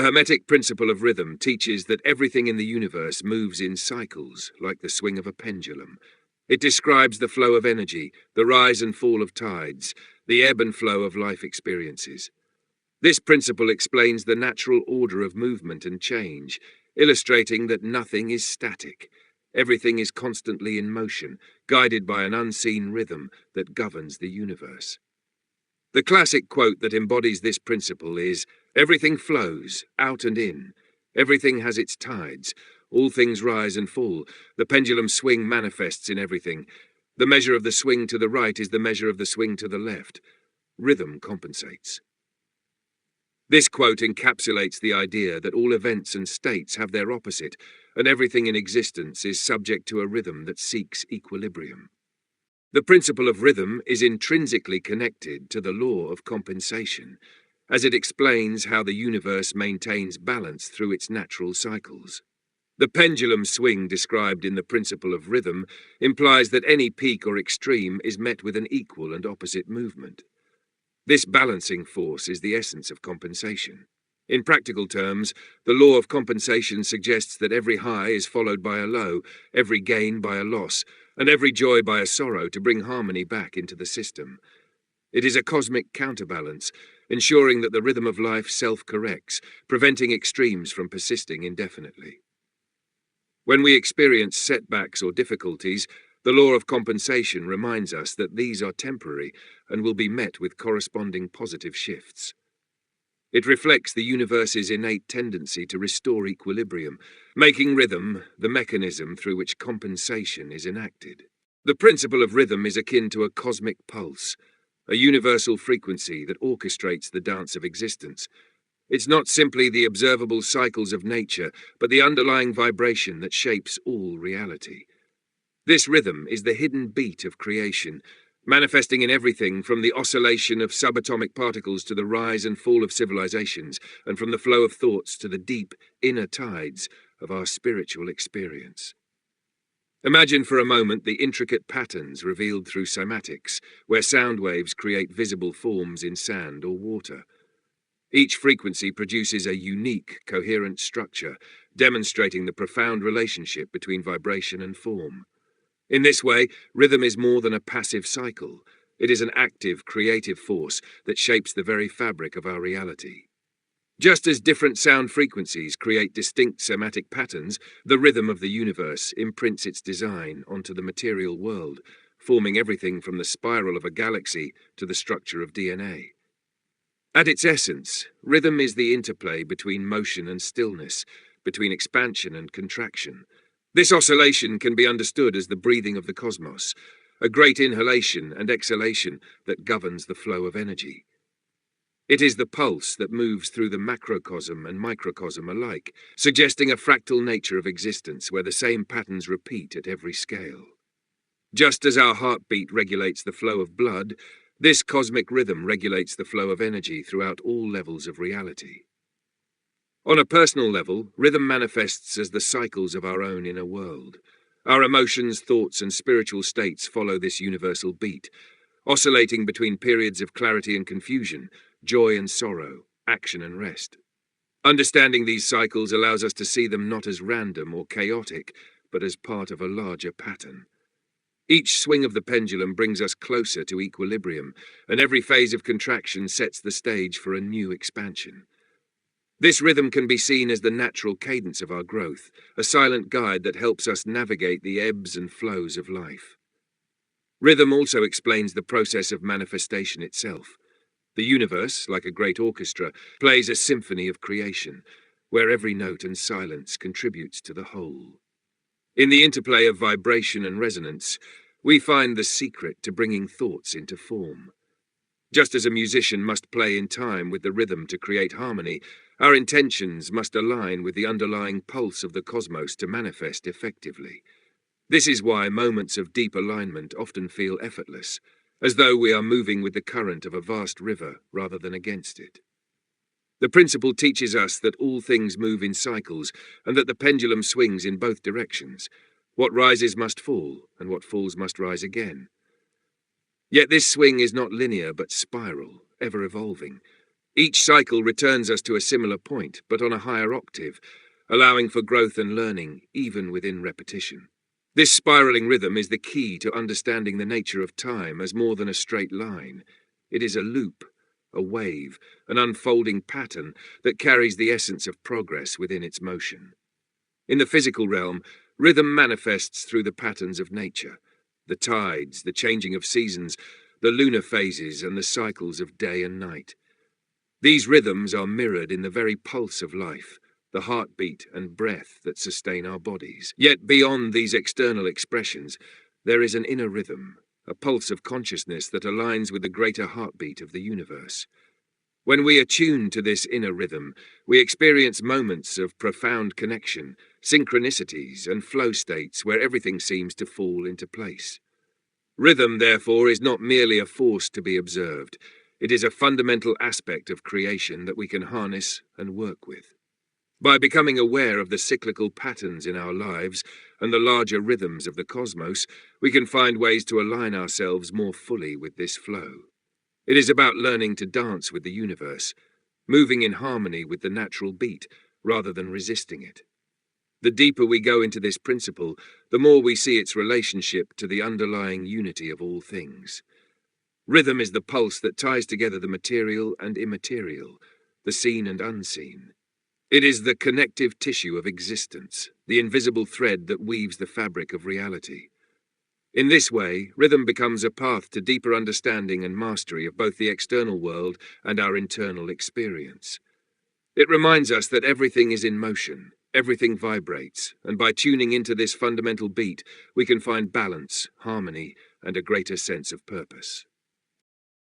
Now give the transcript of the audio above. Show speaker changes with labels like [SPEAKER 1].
[SPEAKER 1] Hermetic Principle of Rhythm teaches that everything in the universe moves in cycles, like the swing of a pendulum. It describes the flow of energy, the rise and fall of tides, the ebb and flow of life experiences. This principle explains the natural order of movement and change, illustrating that nothing is static. Everything is constantly in motion, guided by an unseen rhythm that governs the universe. The classic quote that embodies this principle is, "Everything flows, out and in. Everything has its tides. All things rise and fall. The pendulum swing manifests in everything. The measure of the swing to the right is the measure of the swing to the left. Rhythm compensates." This quote encapsulates the idea that all events and states have their opposite, and everything in existence is subject to a rhythm that seeks equilibrium. The principle of rhythm is intrinsically connected to the law of compensation, as it explains how the universe maintains balance through its natural cycles. The pendulum swing described in the principle of rhythm implies that any peak or extreme is met with an equal and opposite movement. This balancing force is the essence of compensation. In practical terms, the law of compensation suggests that every high is followed by a low, every gain by a loss, and every joy by a sorrow to bring harmony back into the system. It is a cosmic counterbalance, ensuring that the rhythm of life self-corrects, preventing extremes from persisting indefinitely. When we experience setbacks or difficulties, the law of compensation reminds us that these are temporary and will be met with corresponding positive shifts. It reflects the universe's innate tendency to restore equilibrium, making rhythm the mechanism through which compensation is enacted. The principle of rhythm is akin to a cosmic pulse, a universal frequency that orchestrates the dance of existence. It's not simply the observable cycles of nature, but the underlying vibration that shapes all reality. This rhythm is the hidden beat of creation, manifesting in everything from the oscillation of subatomic particles to the rise and fall of civilizations, and from the flow of thoughts to the deep, inner tides of our spiritual experience. Imagine for a moment the intricate patterns revealed through cymatics, where sound waves create visible forms in sand or water. Each frequency produces a unique, coherent structure, demonstrating the profound relationship between vibration and form. In this way, rhythm is more than a passive cycle. It is an active, creative force that shapes the very fabric of our reality. Just as different sound frequencies create distinct somatic patterns, the rhythm of the universe imprints its design onto the material world, forming everything from the spiral of a galaxy to the structure of DNA. At its essence, rhythm is the interplay between motion and stillness, between expansion and contraction. This oscillation can be understood as the breathing of the cosmos, a great inhalation and exhalation that governs the flow of energy. It is the pulse that moves through the macrocosm and microcosm alike, suggesting a fractal nature of existence where the same patterns repeat at every scale. Just as our heartbeat regulates the flow of blood, this cosmic rhythm regulates the flow of energy throughout all levels of reality. On a personal level, rhythm manifests as the cycles of our own inner world. Our emotions, thoughts, and spiritual states follow this universal beat, oscillating between periods of clarity and confusion, joy and sorrow, action and rest. Understanding these cycles allows us to see them not as random or chaotic, but as part of a larger pattern. Each swing of the pendulum brings us closer to equilibrium, and every phase of contraction sets the stage for a new expansion. This rhythm can be seen as the natural cadence of our growth, a silent guide that helps us navigate the ebbs and flows of life. Rhythm also explains the process of manifestation itself. The universe, like a great orchestra, plays a symphony of creation, where every note and silence contributes to the whole. In the interplay of vibration and resonance, we find the secret to bringing thoughts into form. Just as a musician must play in time with the rhythm to create harmony, our intentions must align with the underlying pulse of the cosmos to manifest effectively. This is why moments of deep alignment often feel effortless, as though we are moving with the current of a vast river rather than against it. The principle teaches us that all things move in cycles and that the pendulum swings in both directions. What rises must fall, and what falls must rise again. Yet this swing is not linear but spiral, ever evolving. Each cycle returns us to a similar point, but on a higher octave, allowing for growth and learning, even within repetition. This spiraling rhythm is the key to understanding the nature of time as more than a straight line. It is a loop, a wave, an unfolding pattern that carries the essence of progress within its motion. In the physical realm, rhythm manifests through the patterns of nature, the tides, the changing of seasons, the lunar phases, and the cycles of day and night. These rhythms are mirrored in the very pulse of life, the heartbeat and breath that sustain our bodies. Yet beyond these external expressions, there is an inner rhythm, a pulse of consciousness that aligns with the greater heartbeat of the universe. When we attune to this inner rhythm, we experience moments of profound connection, synchronicities, and flow states where everything seems to fall into place. Rhythm, therefore, is not merely a force to be observed. It is a fundamental aspect of creation that we can harness and work with. By becoming aware of the cyclical patterns in our lives and the larger rhythms of the cosmos, we can find ways to align ourselves more fully with this flow. It is about learning to dance with the universe, moving in harmony with the natural beat rather than resisting it. The deeper we go into this principle, the more we see its relationship to the underlying unity of all things. Rhythm is the pulse that ties together the material and immaterial, the seen and unseen. It is the connective tissue of existence, the invisible thread that weaves the fabric of reality. In this way, rhythm becomes a path to deeper understanding and mastery of both the external world and our internal experience. It reminds us that everything is in motion, everything vibrates, and by tuning into this fundamental beat, we can find balance, harmony, and a greater sense of purpose.